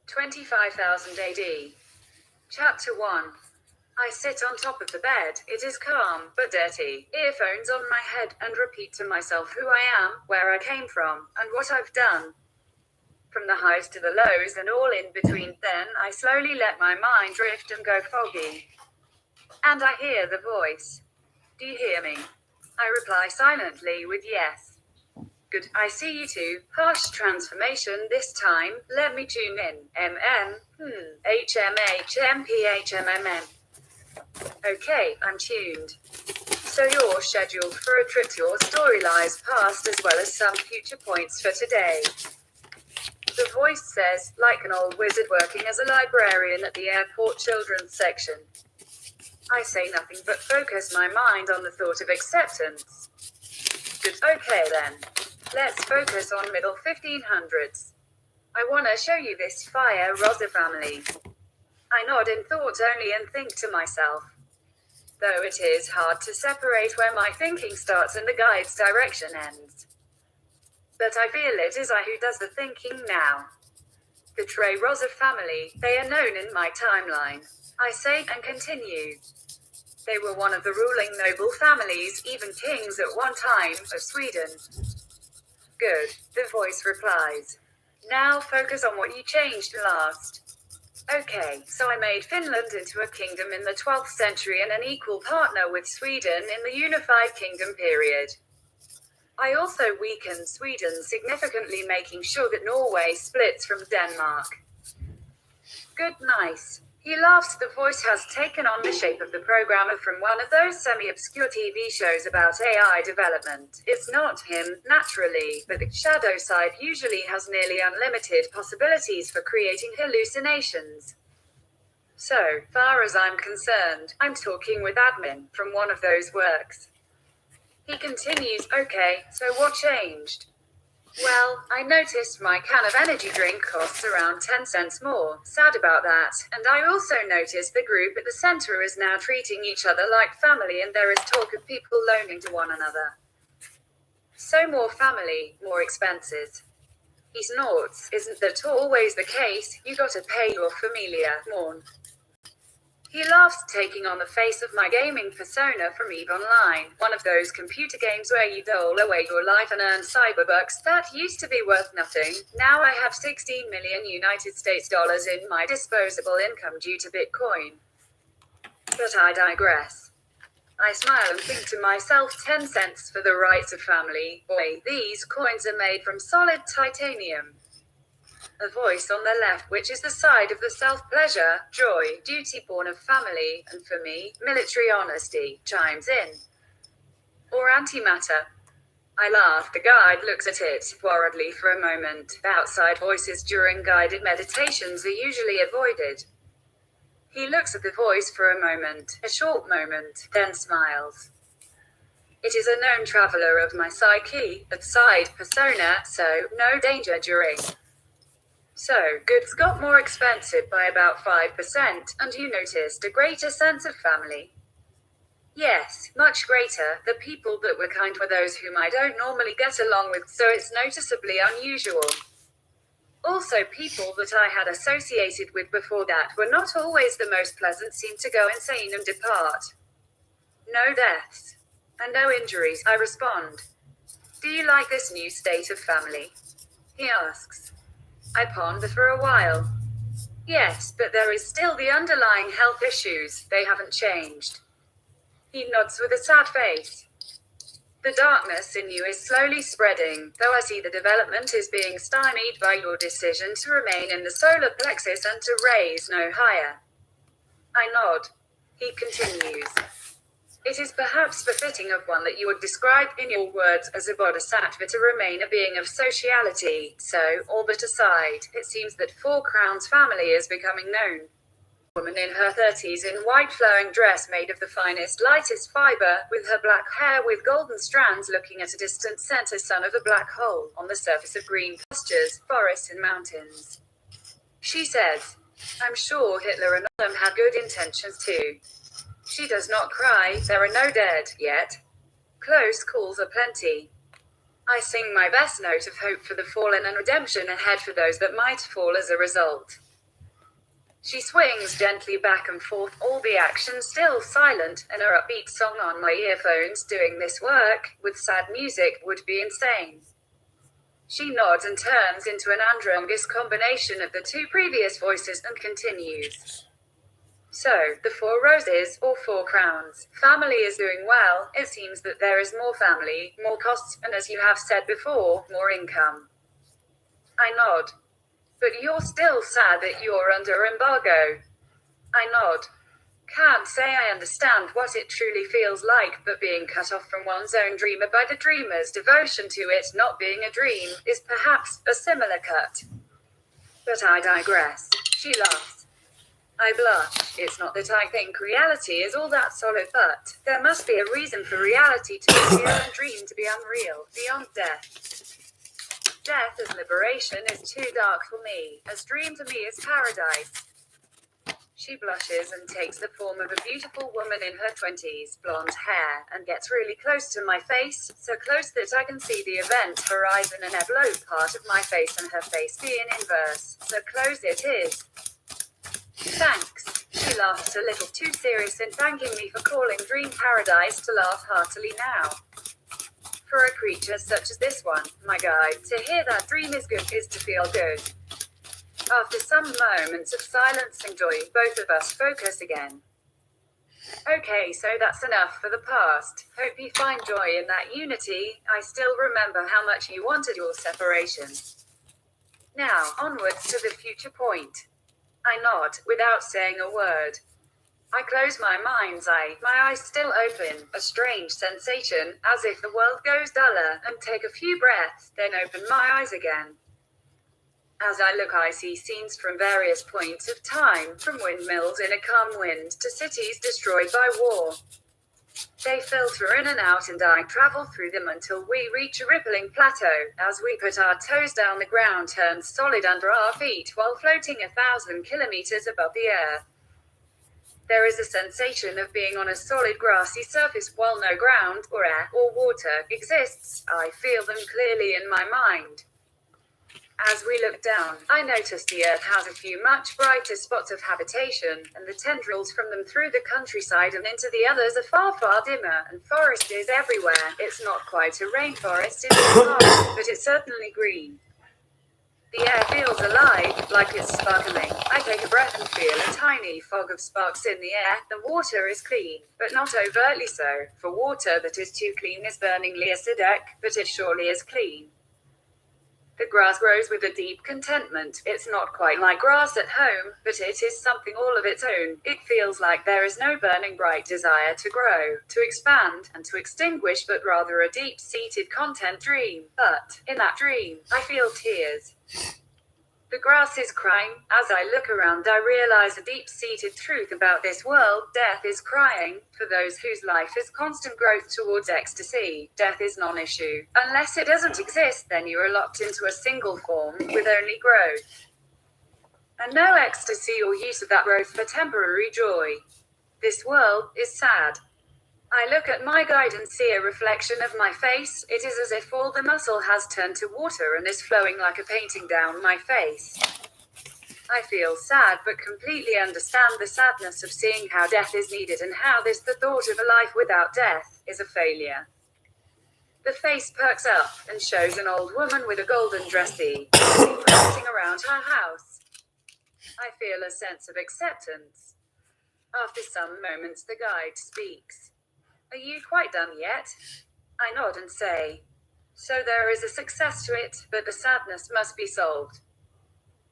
25,000 AD. Chapter 1. I sit on top of the bed. It is calm, but dirty. Earphones on my head, and repeat to myself who I am, where I came from, and what I've done. From the highs to the lows and all in between, then I slowly let my mind drift and go foggy. And I hear the voice. Do you hear me? I reply silently with yes. Good, I see you too. Harsh transformation this time. Let me tune in. HMHMPHMMM. Okay, I'm tuned. So you're scheduled for a trip. Your story lies past as well as some future points for today. The voice says, like an old wizard working as a librarian at the airport children's section. I say nothing but focus my mind on the thought of acceptance. Good, okay then. Let's focus on middle 1500s. I want to show you this Fire Rosa family. I nod in thought only and think to myself. Though it is hard to separate where my thinking starts and the guide's direction ends. But I feel it is I who does the thinking now. The Trey Rosa family, they are known in my timeline. I say and continue. They were one of the ruling noble families, even kings at one time, of Sweden. Good, the voice replies. Now focus on what you changed last. Okay, so I made Finland into a kingdom in the 12th century and an equal partner with Sweden in the Unified Kingdom period. I also weakened Sweden significantly, making sure that Norway splits from Denmark. Good, nice. He laughs. The voice has taken on the shape of the programmer from one of those semi-obscure TV shows about AI development. It's not him, naturally, but the shadow side usually has nearly unlimited possibilities for creating hallucinations. So far as I'm concerned, I'm talking with admin from one of those works. He continues, okay, so what changed? Well, I noticed my can of energy drink costs around 10 cents more. Sad about that. And I also noticed the group at the center is now treating each other like family, and there is talk of people loaning to one another. So more family, more expenses. He snorts. Isn't that always the case? You gotta pay your familia, mourn. He laughs, taking on the face of my gaming persona from EVE Online, one of those computer games where you dole away your life and earn cyberbucks that used to be worth nothing. Now I have 16 million United States dollars in my disposable income due to Bitcoin. But I digress. I smile and think to myself, 10 cents for the rights of family. Boy, these coins are made from solid titanium. A voice on the left, which is the side of the self-pleasure, joy, duty born of family, and for me, military honesty, chimes in. Or antimatter. I laugh. The guide looks at it, worriedly for a moment. Outside voices during guided meditations are usually avoided. He looks at the voice for a moment, a short moment, then smiles. It is a known traveler of my psyche, of side persona, so no danger during. So, goods got more expensive by about 5%, and you noticed a greater sense of family. Yes, much greater. The people that were kind were those whom I don't normally get along with, so it's noticeably unusual. Also, people that I had associated with before that were not always the most pleasant seemed to go insane and depart. No deaths. And no injuries, I respond. Do you like this new state of family? He asks. I ponder for a while. Yes, but there is still the underlying health issues, they haven't changed. He nods with a sad face. The darkness in you is slowly spreading, though I see the development is being stymied by your decision to remain in the solar plexus and to raise no higher. I nod. He continues. It is perhaps befitting of one that you would describe in your words as a bodhisattva to remain a being of sociality. So, all but aside, it seems that Four Crowns family is becoming known. A woman in her 30s in white flowing dress made of the finest, lightest fiber, with her black hair with golden strands looking at a distant center sun of a black hole on the surface of green pastures, forests and mountains. She says, I'm sure Hitler and all them had good intentions too. She does not cry, there are no dead, yet. Close calls are plenty. I sing my best note of hope for the fallen and redemption ahead for those that might fall as a result. She swings gently back and forth, all the action still silent, and her upbeat song on my earphones. Doing this work with sad music would be insane. She nods and turns into an androgynous combination of the two previous voices and continues. So, the 4 roses, or 4 crowns. Family is doing well. It seems that there is more family, more costs, and as you have said before, more income. I nod. But you're still sad that you're under embargo. I nod. Can't say I understand what it truly feels like, but being cut off from one's own dreamer by the dreamer's devotion to it not being a dream is perhaps a similar cut. But I digress. She laughs. I blush. It's not that I think reality is all that solid, but there must be a reason for reality to be real and dream to be unreal, beyond death. Death as liberation is too dark for me, as dream to me is paradise. She blushes and takes the form of a beautiful woman in her 20s, blonde hair, and gets really close to my face, so close that I can see the event horizon and envelope part of my face and her face be in inverse, so close it is. Thanks. She laughs a little too serious in thanking me for calling dream paradise to laugh heartily now. For a creature such as this one, my guide, to hear that dream is good is to feel good. After some moments of silence and joy, both of us focus again. Okay, so that's enough for the past. Hope you find joy in that unity. I still remember how much you wanted your separation. Now, onwards to the future point. I nod, without saying a word. I close my mind's eye, my eyes still open, a strange sensation, as if the world goes duller, and take a few breaths, then open my eyes again. As I look, I see scenes from various points of time, from windmills in a calm wind to cities destroyed by war. They filter in and out, and I travel through them until we reach a rippling plateau. As we put our toes down, the ground turns solid under our feet while floating 1,000 kilometers above the air. There is a sensation of being on a solid grassy surface while no ground, or air, or water exists. I feel them clearly in my mind. As we look down, I notice the earth has a few much brighter spots of habitation, and the tendrils from them through the countryside and into the others are far, far dimmer, and forest is everywhere. It's not quite a rainforest in the Sahara, but it's certainly green. The air feels alive, like it's sparkling. I take a breath and feel a tiny fog of sparks in the air. The water is clean, but not overtly so, for water that is too clean is burningly acidic, but it surely is clean. The grass grows with a deep contentment. It's not quite like grass at home, but it is something all of its own. It feels like there is no burning bright desire to grow, to expand, and to extinguish, but rather a deep-seated content dream. But, in that dream, I feel tears. The grass is crying. As I look around, I realize a deep-seated truth about this world. Death is crying. For those whose life is constant growth towards ecstasy, death is non-issue. Unless it doesn't exist, then you are locked into a single form, with only growth. And no ecstasy or use of that growth for temporary joy. This world is sad. I look at my guide and see a reflection of my face. It is as if all the muscle has turned to water and is flowing like a painting down my face. I feel sad, but completely understand the sadness of seeing how death is needed and how the thought of a life without death is a failure. The face perks up and shows an old woman with a golden dressy, prancing around her house. I feel a sense of acceptance. After some moments, the guide speaks. Are you quite done yet? I nod and say, so there is a success to it, but the sadness must be solved.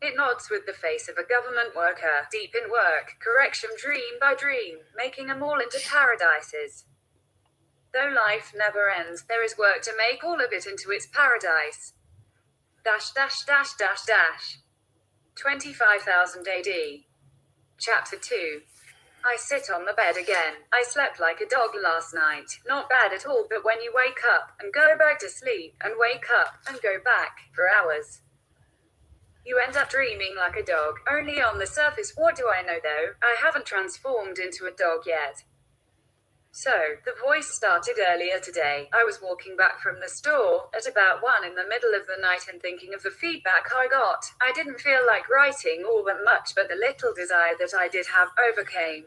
It nods with the face of a government worker, deep in work, correction dream by dream, making them all into paradises. Though life never ends, there is work to make all of it into its paradise. Dash dash dash dash dash. 25,000 AD. Chapter 2. I sit on the bed again. I slept like a dog last night. Not bad at all, but when you wake up and go back to sleep and wake up and go back for hours, you end up dreaming like a dog. Only on the surface. What do I know though? I haven't transformed into a dog yet. So, the voice started earlier today. I was walking back from the store at about 1 in the middle of the night and thinking of the feedback I got. I didn't feel like writing all that much, but the little desire that I did have overcame.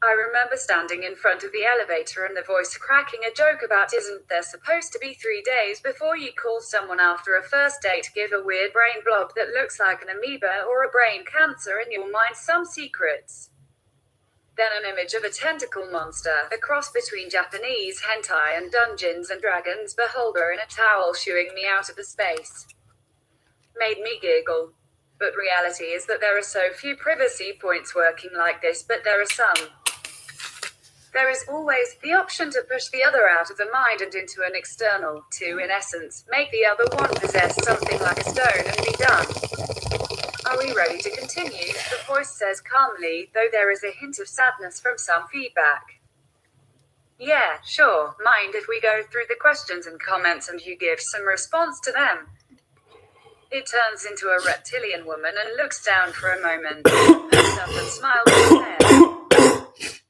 I remember standing in front of the elevator and the voice cracking a joke about, isn't there supposed to be 3 days before you call someone after a first date? Give a weird brain blob that looks like an amoeba or a brain cancer in your mind some secrets. Then an image of a tentacle monster, a cross between Japanese hentai and Dungeons and Dragons beholder in a towel shooing me out of the space. Made me giggle. But reality is that there are so few privacy points working like this, but there are some. There is always the option to push the other out of the mind and into an external, to, in essence, make the other one possess something like a stone and be done. Are we ready to continue? The voice says calmly, though there is a hint of sadness from some feedback. Yeah, sure. Mind if we go through the questions and comments and you give some response to them? It turns into a reptilian woman and looks down for a moment, looks up and smiles at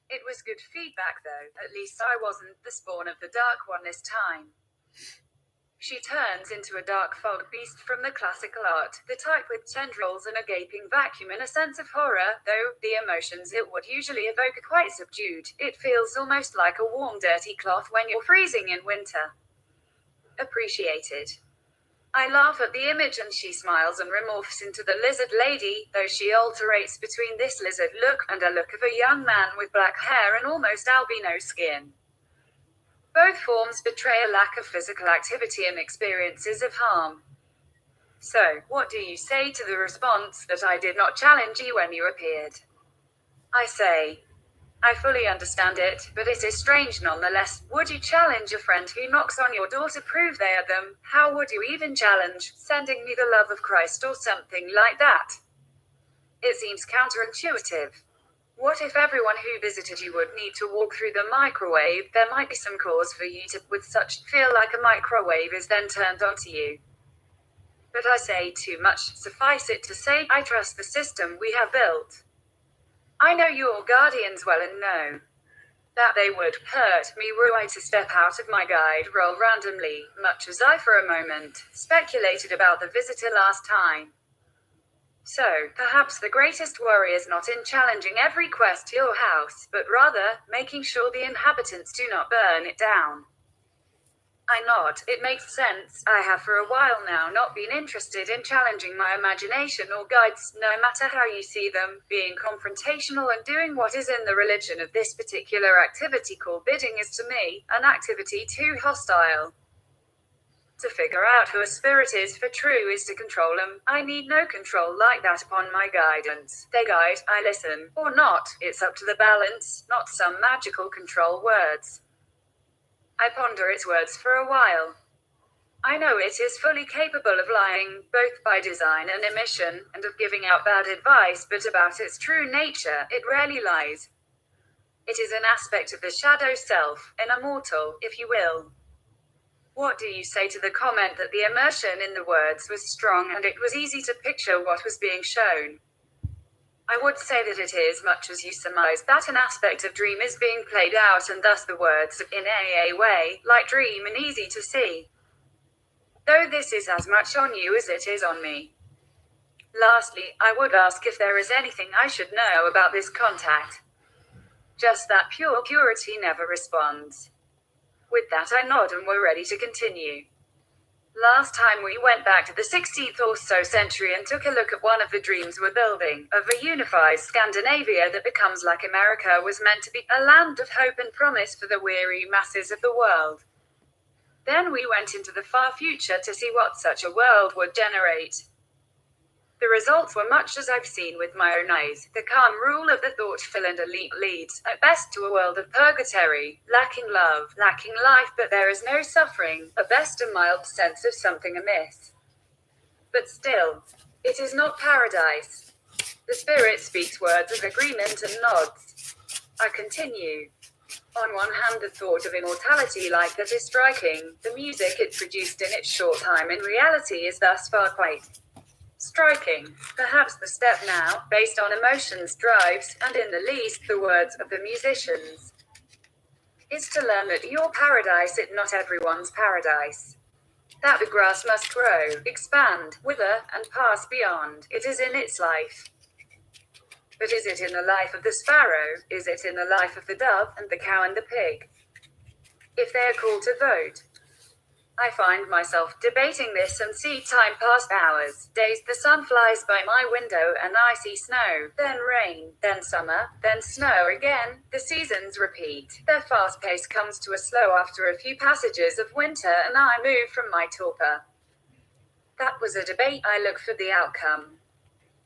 It was good feedback though, at least I wasn't the spawn of the Dark One this time. She turns into a dark fog beast from the classical art, the type with tendrils and a gaping vacuum and a sense of horror, though the emotions it would usually evoke are quite subdued. It feels almost like a warm dirty cloth when you're freezing in winter. Appreciated. I laugh at the image and she smiles and remorphs into the lizard lady, though she alternates between this lizard look and a look of a young man with black hair and almost albino skin. Both forms betray a lack of physical activity and experiences of harm. So, what do you say to the response that I did not challenge you when you appeared? I say, I fully understand it, but it is strange nonetheless. Would you challenge a friend who knocks on your door to prove they are them? How would you even challenge sending me the love of Christ or something like that? It seems counterintuitive. What if everyone who visited you would need to walk through the microwave? There might be some cause for you to, with such, feel like a microwave is then turned onto you. But I say too much. Suffice it to say, I trust the system we have built. I know your guardians well and know that they would hurt me were I to step out of my guide role randomly, much as I for a moment speculated about the visitor last time. So, perhaps the greatest worry is not in challenging every quest to your house, but rather, making sure the inhabitants do not burn it down. I nod. It makes sense. I have for a while now not been interested in challenging my imagination or guides, no matter how you see them, being confrontational and doing what is in the religion of this particular activity called bidding is to me, an activity too hostile. To figure out who a spirit is for true is to control them. I need no control like that upon my guidance. They guide, I listen, or not. It's up to the balance, not some magical control words. I ponder its words for a while. I know it is fully capable of lying, both by design and omission, and of giving out bad advice, but about its true nature, it rarely lies. It is an aspect of the shadow self, an immortal, if you will. What do you say to the comment that the immersion in the words was strong and it was easy to picture what was being shown? I would say that it is much as you surmise that an aspect of dream is being played out and thus the words, in a way, like dream and easy to see. Though this is as much on you as it is on me. Lastly, I would ask if there is anything I should know about this contact. Just that pure purity never responds. With that I nod and we're ready to continue. Last time we went back to the 16th or so century and took a look at one of the dreams we're building, of a unified Scandinavia that becomes like America was meant to be, a land of hope and promise for the weary masses of the world. Then we went into the far future to see what such a world would generate. The results were much as I've seen with my own eyes. The calm rule of the thoughtful and elite leads, at best, to a world of purgatory, lacking love, lacking life, but there is no suffering, at best a mild sense of something amiss. But still, it is not paradise. The spirit speaks words of agreement and nods. I continue. On one hand, the thought of immortality like that is striking. The music it produced in its short time in reality is thus far quite striking. Perhaps the step now, based on emotions, drives, and in the least, the words of the musicians. is to learn that your paradise is not everyone's paradise. That the grass must grow, expand, wither, and pass beyond. It is in its life. But is it in the life of the sparrow? Is it in the life of the dove, and the cow and the pig? If they are called to vote, I find myself debating this and see time pass hours, days. The sun flies by my window and I see snow, then rain, then summer, then snow again. The seasons repeat. Their fast pace comes to a slow after a few passages of winter and I move from my torpor. That was a debate. I look for the outcome.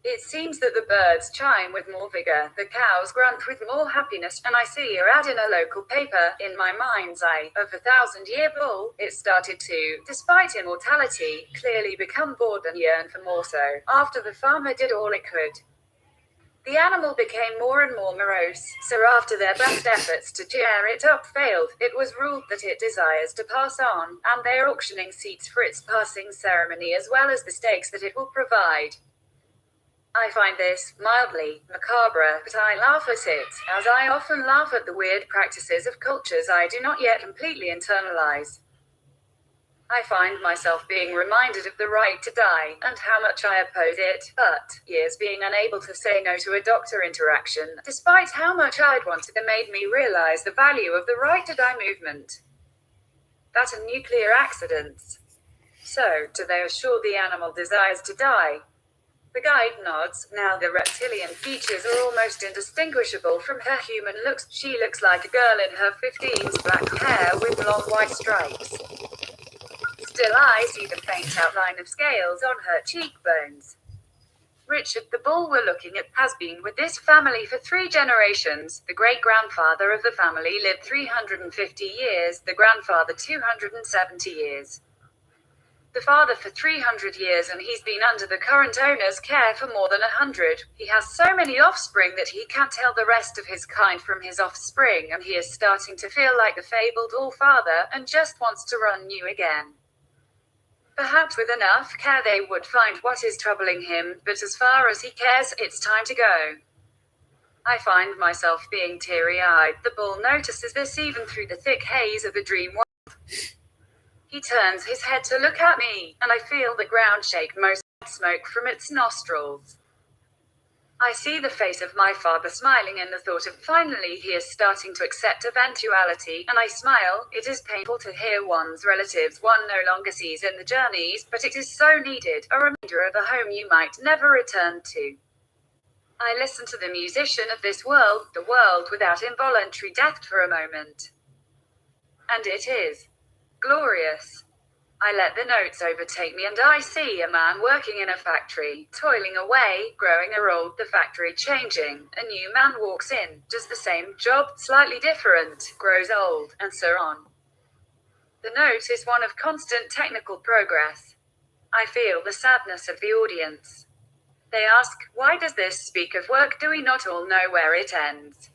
It seems that the birds chime with more vigor, the cows grunt with more happiness, and I see a ad in a local paper, in my mind's eye, of a 1,000-year bull. It started to, despite immortality, clearly become bored and yearn for more so, after the farmer did all it could. The animal became more and more morose, so after their best efforts to cheer it up failed, it was ruled that it desires to pass on, and they are auctioning seats for its passing ceremony as well as the stakes that it will provide. I find this mildly macabre, but I laugh at it, as I often laugh at the weird practices of cultures I do not yet completely internalize. I find myself being reminded of the right to die, and how much I oppose it, but years being unable to say no to a doctor interaction, despite how much I'd wanted, it made me realize the value of the right to die movement. That and nuclear accidents. So, do they assure the animal desires to die? The guide nods. Now the reptilian features are almost indistinguishable from her human looks. She looks like a girl in her 15s, black hair with long white stripes. Still I see the faint outline of scales on her cheekbones. Richard the bull we're looking at has been with this family for 3 generations. The great-grandfather of the family lived 350 years, the grandfather 270 years. The father for 300 years, and he's been under the current owner's care for more than 100. He has so many offspring that he can't tell the rest of his kind from his offspring, and he is starting to feel like the fabled all-father, and just wants to run new again. Perhaps with enough care they would find what is troubling him, but as far as he cares, it's time to go. I find myself being teary-eyed. The bull notices this even through the thick haze of the dream world. He turns his head to look at me, and I feel the ground shake, most smoke from its nostrils. I see the face of my father smiling in the thought of finally he is starting to accept eventuality, and I smile. It is painful to hear one's relatives one no longer sees in the journeys, but it is so needed, a reminder of a home you might never return to. I listen to the musician of this world, the world without involuntary death, for a moment. And it is glorious. I let the notes overtake me and I see a man working in a factory, toiling away, growing old, the factory changing. A new man walks in, does the same job, slightly different, grows old, and so on. The note is one of constant technical progress. I feel the sadness of the audience. They ask, why does this speak of work? Do we not all know where it ends?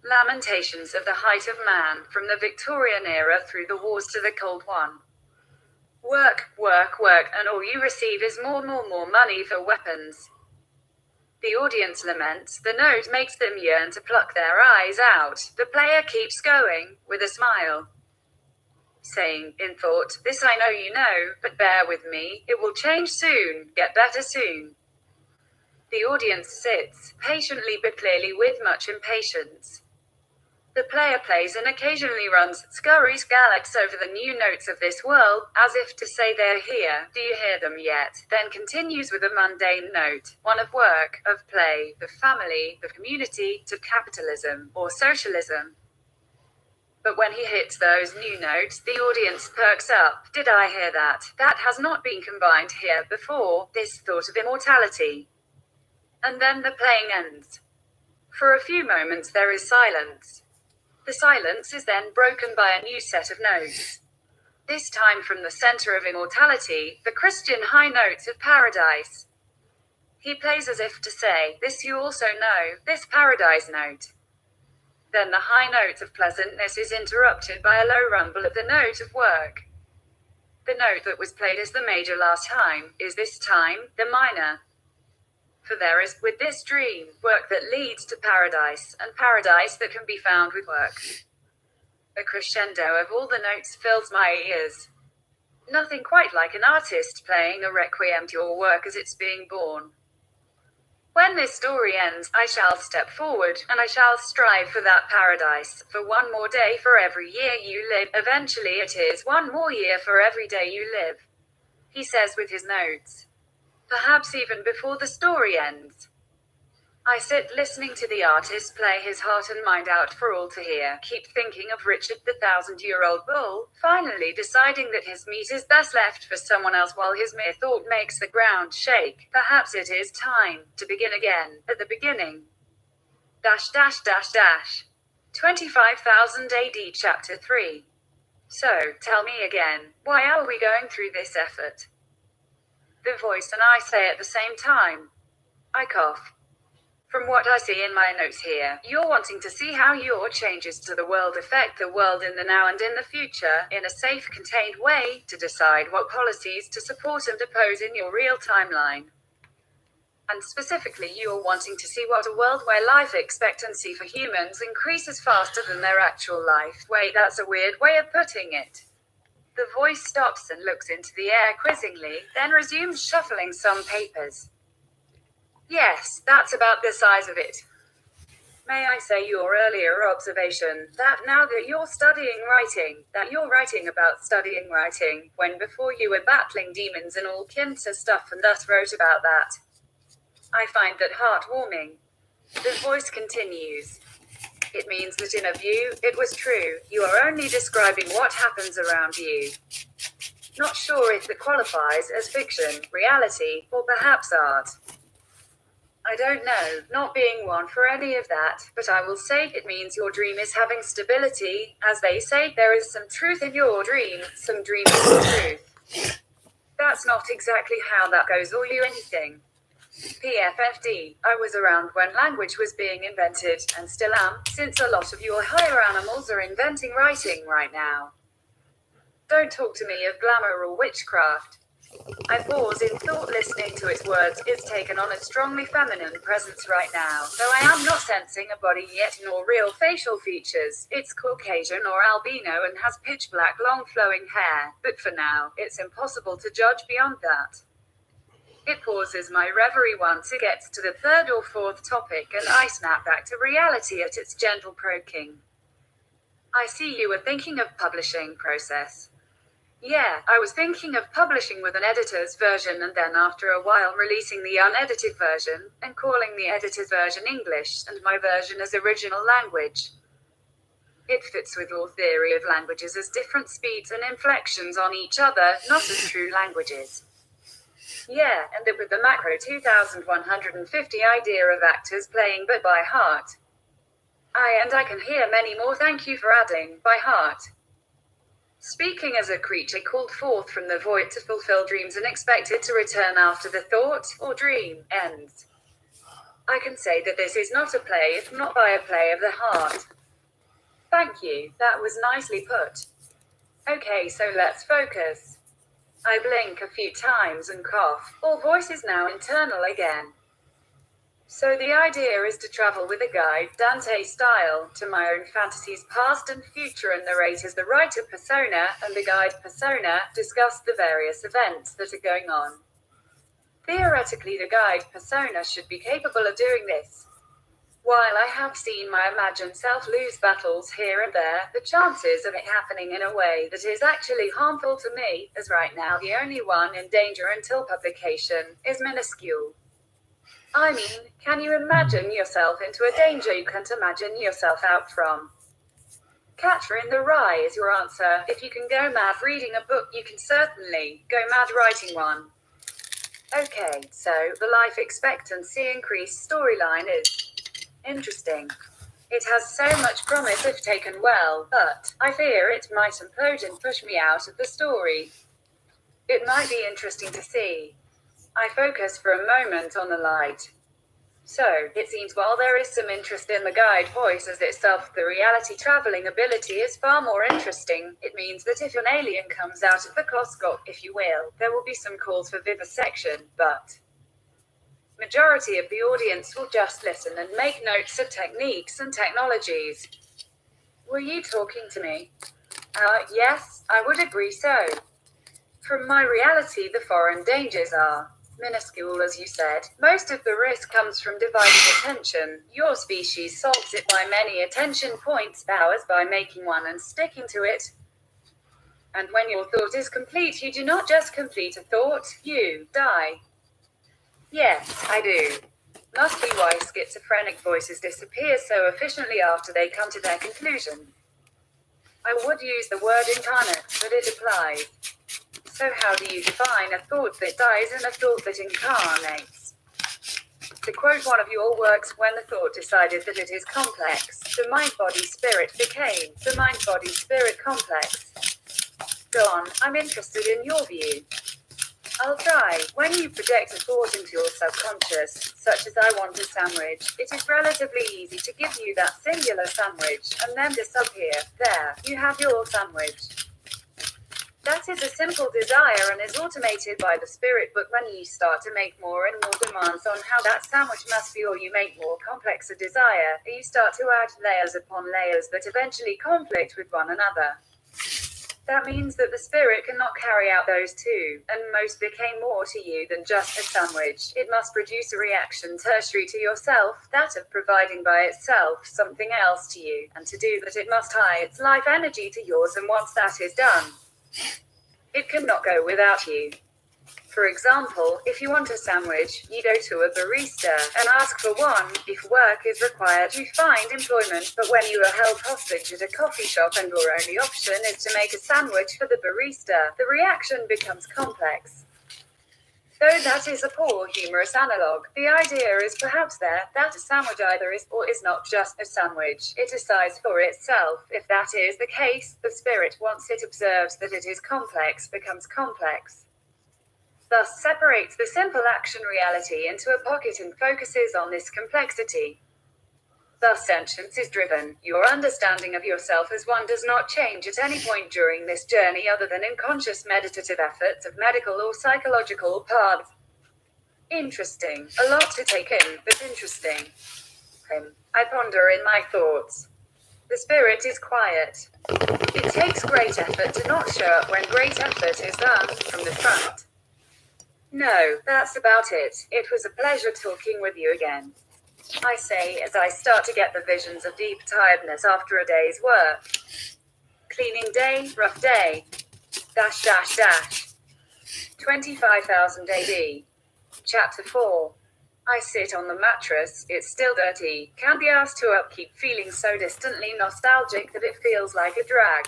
Lamentations of the height of man, from the Victorian era through the wars to the Cold One. Work, work, work, and all you receive is more money for weapons. The audience laments. The note makes them yearn to pluck their eyes out. The player keeps going, with a smile, saying, in thought, this I know you know, but bear with me, it will change soon, get better soon. The audience sits, patiently but clearly with much impatience. The player plays and occasionally runs, scurries, galloped over the new notes of this world, as if to say they're here, do you hear them yet? Then continues with a mundane note, one of work, of play, of family, of community, to capitalism, or socialism. But when he hits those new notes, the audience perks up. Did I hear that? That has not been combined here before, this thought of immortality. And then the playing ends. For a few moments there is silence. The silence is then broken by a new set of notes. This time from the center of immortality, the Christian high notes of paradise. He plays as if to say, this you also know, this paradise note. Then the high note of pleasantness is interrupted by a low rumble of the note of work. The note that was played as the major last time, is this time, the minor. For there is, with this dream, work that leads to paradise, and paradise that can be found with work. A crescendo of all the notes fills my ears. Nothing quite like an artist playing a requiem to your work as it's being born. When this story ends, I shall step forward, and I shall strive for that paradise, for one more day for every year you live. Eventually it is one more year for every day you live, he says with his notes. Perhaps even before the story ends. I sit listening to the artist play his heart and mind out for all to hear, keep thinking of Richard the 1,000-year-old bull, finally deciding that his meat is best left for someone else while his mere thought makes the ground shake. Perhaps it is time to begin again, at the beginning. 25,000 AD Chapter 3. So, tell me again, why are we going through this effort? The voice and I say at the same time. I cough. From what I see in my notes here, you're wanting to see how your changes to the world affect the world in the now and in the future, in a safe, contained way, to decide what policies to support and oppose in your real timeline. And specifically, you're wanting to see what a world where life expectancy for humans increases faster than their actual life. Wait, that's a weird way of putting it. The voice stops and looks into the air quizzingly, then resumes shuffling some papers. Yes, that's about the size of it. May I say your earlier observation, that now that you're studying writing, that you're writing about studying writing, when before you were battling demons and all kinds of stuff and thus wrote about that. I find that heartwarming. The voice continues. It means that in a view, it was true, you are only describing what happens around you. Not sure if it qualifies as fiction, reality, or perhaps art. I don't know, not being one for any of that, but I will say it means your dream is having stability. As they say, there is some truth in your dream, some dreaming truth. That's not exactly how that goes or you anything. PFFD, I was around when language was being invented, and still am, since a lot of your higher animals are inventing writing right now. Don't talk to me of glamour or witchcraft. I pause in thought listening to its words. It's taken on a strongly feminine presence right now, though I am not sensing a body yet nor real facial features. It's Caucasian or albino and has pitch black long flowing hair, but for now, it's impossible to judge beyond that. It pauses my reverie once it gets to the third or fourth topic and I snap back to reality at its gentle croaking. I see you were thinking of publishing process. Yeah, I was thinking of publishing with an editor's version and then after a while releasing the unedited version, and calling the editor's version English and my version as original language. It fits with your theory of languages as different speeds and inflections on each other, not as true languages. Yeah, and that with the macro 2150 idea of actors playing but by heart. I can hear many more. Thank you for adding, by heart. Speaking as a creature called forth from the void to fulfill dreams and expected to return after the thought, or dream, ends. I can say that this is not a play if not by a play of the heart. Thank you, that was nicely put. Okay, so let's focus. I blink a few times and cough. All voice is now internal again. So the idea is to travel with a guide, Dante style, to my own fantasies past and future and narrate as the writer persona and the guide persona discuss the various events that are going on. Theoretically, the guide persona should be capable of doing this. While I have seen my imagined self lose battles here and there, the chances of it happening in a way that is actually harmful to me, as right now the only one in danger until publication, is minuscule. I mean, can you imagine yourself into a danger you can't imagine yourself out from? Catcher in the Rye is your answer. If you can go mad reading a book, you can certainly go mad writing one. Okay, so the life expectancy increase storyline is interesting. It has so much promise if taken well, but I fear it might implode and push me out of the story. It might be interesting to see. I focus for a moment on the light. So, it seems while there is some interest in the guide voice as itself, the reality traveling ability is far more interesting. It means that if an alien comes out of the closet, if you will, there will be some calls for vivisection, but majority of the audience will just listen and make notes of techniques and technologies. Were you talking to me? Yes, I would agree so. From my reality, the foreign dangers are minuscule, as you said. Most of the risk comes from divided attention. Your species solves it by many attention points, ours by making one and sticking to it. And when your thought is complete, you do not just complete a thought, you die. Yes, I do. Must be why schizophrenic voices disappear so efficiently after they come to their conclusion. I would use the word incarnate, but it applies. So how do you define a thought that dies and a thought that incarnates? To quote one of your works, when the thought decided that it is complex, the mind-body-spirit became the mind-body-spirit complex. Go on, I'm interested in your view. I'll try. When you project a thought into your subconscious, such as I want a sandwich, it is relatively easy to give you that singular sandwich, and then disappear. There, you have your sandwich. That is a simple desire and is automated by the spirit, but when you start to make more and more demands on how that sandwich must be, or you make more complex a desire, you start to add layers upon layers that eventually conflict with one another. That means that the spirit cannot carry out those two, and most became more to you than just a sandwich. It must produce a reaction tertiary to yourself, that of providing by itself something else to you, and to do that it must tie its life energy to yours, and once that is done, it cannot go without you. For example, if you want a sandwich, you go to a barista and ask for one. If work is required, you find employment, but when you are held hostage at a coffee shop and your only option is to make a sandwich for the barista, the reaction becomes complex. Though that is a poor humorous analogue, the idea is perhaps there, that a sandwich either is or is not just a sandwich. It decides for itself. If that is the case, the spirit, once it observes that it is complex, becomes complex. Thus separates the simple action reality into a pocket and focuses on this complexity. Thus sentience is driven. Your understanding of yourself as one does not change at any point during this journey other than in conscious meditative efforts of medical or psychological paths. Interesting. A lot to take in, but interesting. I ponder in my thoughts. The spirit is quiet. It takes great effort to not show up when great effort is done from the front. No, that's about it. It was a pleasure talking with you again. I say as I start to get the visions of deep tiredness after a day's work. Cleaning day, rough day. -- 25,000 AD. Chapter 4. I sit on the mattress, it's still dirty, can't be asked to upkeep, feeling so distantly nostalgic that it feels like a drag.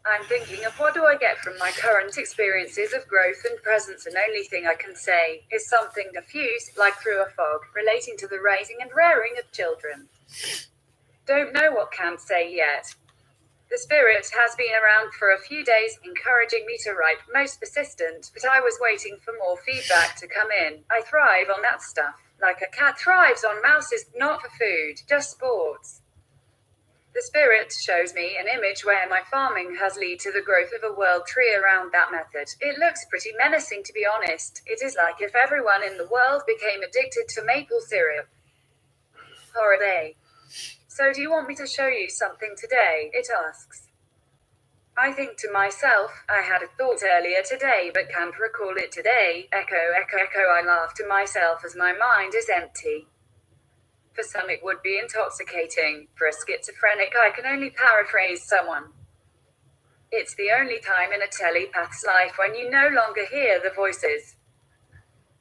I'm thinking of what do I get from my current experiences of growth and presence, and only thing I can say is something diffuse, like through a fog, relating to the raising and rearing of children. Don't know what can say yet. The spirit has been around for a few days, encouraging me to write, most persistent, but I was waiting for more feedback to come in. I thrive on that stuff, like a cat thrives on mouses, not for food, just sports. The spirit shows me an image where my farming has led to the growth of a world tree around that method. It looks pretty menacing, to be honest. It is like if everyone in the world became addicted to maple syrup. Horror day. So do you want me to show you something today? It asks. I think to myself, I had a thought earlier today but can't recall it today. Echo, echo, echo. I laugh to myself as my mind is empty. For some it would be intoxicating. For a schizophrenic I can only paraphrase someone. It's the only time in a telepath's life when you no longer hear the voices.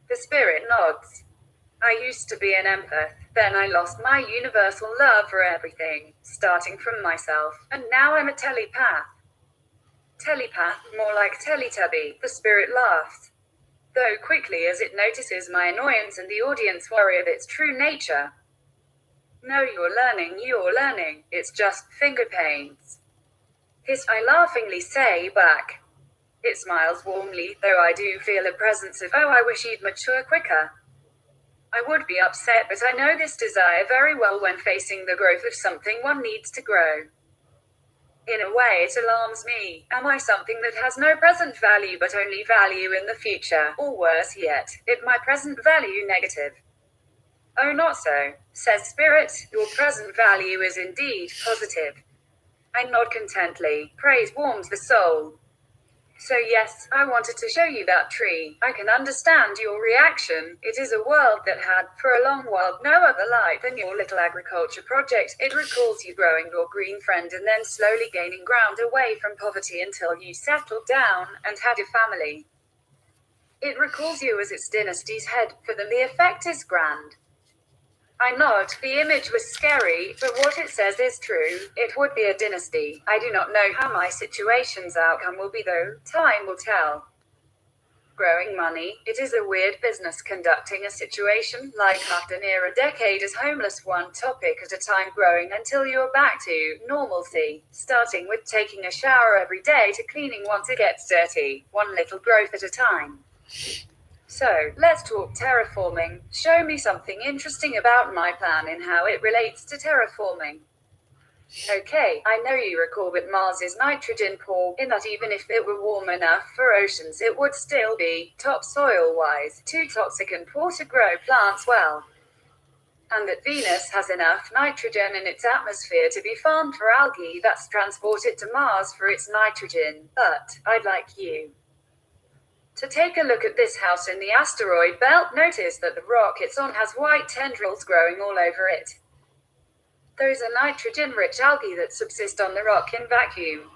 The spirit nods. I used to be an empath, then I lost my universal love for everything, starting from myself, and now I'm a telepath. Telepath, more like Teletubby, the spirit laughs. Though quickly as it notices my annoyance and the audience worry of its true nature. No, you're learning, it's just finger pains. I laughingly say back. It smiles warmly, though I do feel a presence of, oh, I wish you'd mature quicker. I would be upset, but I know this desire very well when facing the growth of something one needs to grow. In a way it alarms me. Am I something that has no present value but only value in the future, or worse yet, is my present value negative? Oh, not so, says Spirit, your present value is indeed positive. I nod contently. Praise warms the soul. So yes, I wanted to show you that tree. I can understand your reaction. It is a world that had, for a long while, no other light than your little agriculture project. It recalls you growing your green friend and then slowly gaining ground away from poverty until you settled down and had a family. It recalls you as its dynasty's head. For them the effect is grand. I nod. The image was scary, but what it says is true. It would be a dynasty. I do not know how my situation's outcome will be though. Time will tell. Growing money. It is a weird business conducting a situation like after near a decade as homeless, one topic at a time, growing until you're back to normalcy, starting with taking a shower every day to cleaning once it gets dirty, one little growth at a time. So, let's talk terraforming. Show me something interesting about my plan and how it relates to terraforming. Okay, I know you recall that Mars is nitrogen poor, in that even if it were warm enough for oceans it would still be, topsoil-wise, too toxic and poor to grow plants well. And that Venus has enough nitrogen in its atmosphere to be farmed for algae that's transported to Mars for its nitrogen. But, I'd like you to take a look at this house in the asteroid belt. Notice that the rock it's on has white tendrils growing all over it. Those are nitrogen-rich algae that subsist on the rock in vacuum.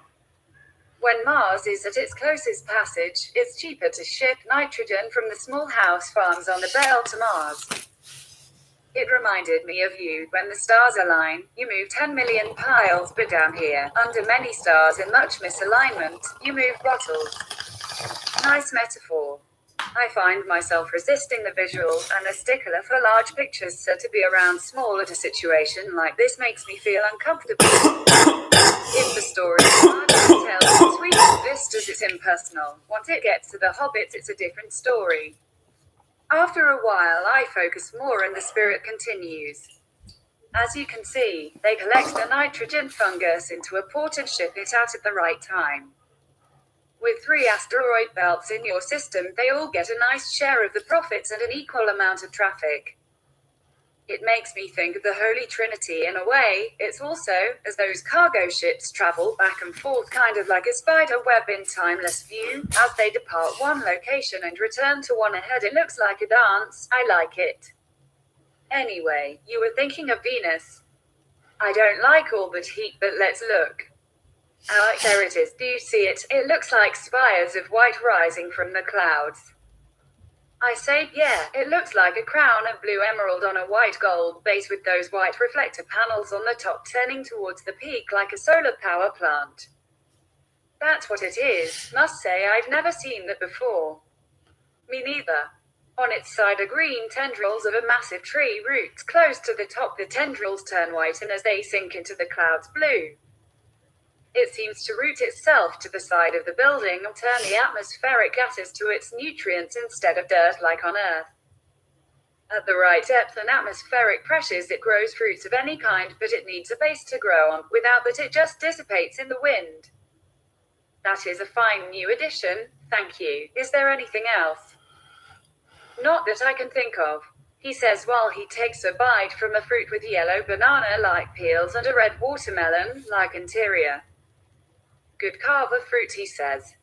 When Mars is at its closest passage, it's cheaper to ship nitrogen from the small house farms on the belt to Mars. It reminded me of you. When the stars align, you move 10 million piles, but down here, under many stars and much misalignment, you move bottles. Nice metaphor. I find myself resisting the visual. I'm a stickler for large pictures, so to be around small at a situation like this makes me feel uncomfortable. If the story is hard to tell, sweet as vistas, it's impersonal. Once it gets to the hobbits, it's a different story. After a while, I focus more and the spirit continues. As you can see, they collect the nitrogen fungus into a port and ship it out at the right time. With 3 asteroid belts in your system, they all get a nice share of the profits and an equal amount of traffic. It makes me think of the Holy Trinity in a way. It's also, as those cargo ships travel back and forth, kind of like a spider web in timeless view. As they depart one location and return to one ahead, it looks like a dance. I like it. Anyway, you were thinking of Venus. I don't like all that heat, but let's look. There it is. Do you see it? It looks like spires of white rising from the clouds. I say, yeah, it looks like a crown of blue emerald on a white gold base with those white reflector panels on the top turning towards the peak like a solar power plant. That's what it is. Must say I've never seen that before. Me neither. On its side are green tendrils of a massive tree, roots close to the top. The tendrils turn white, and as they sink into the clouds, blue. It seems to root itself to the side of the building and turn the atmospheric gases to its nutrients instead of dirt like on Earth. At the right depth and atmospheric pressures it grows fruits of any kind, but it needs a base to grow on. Without that it just dissipates in the wind. That is a fine new addition, thank you. Is there anything else? Not that I can think of, he says while he takes a bite from a fruit with yellow banana-like peels and a red watermelon-like interior. Good carver fruit, he says.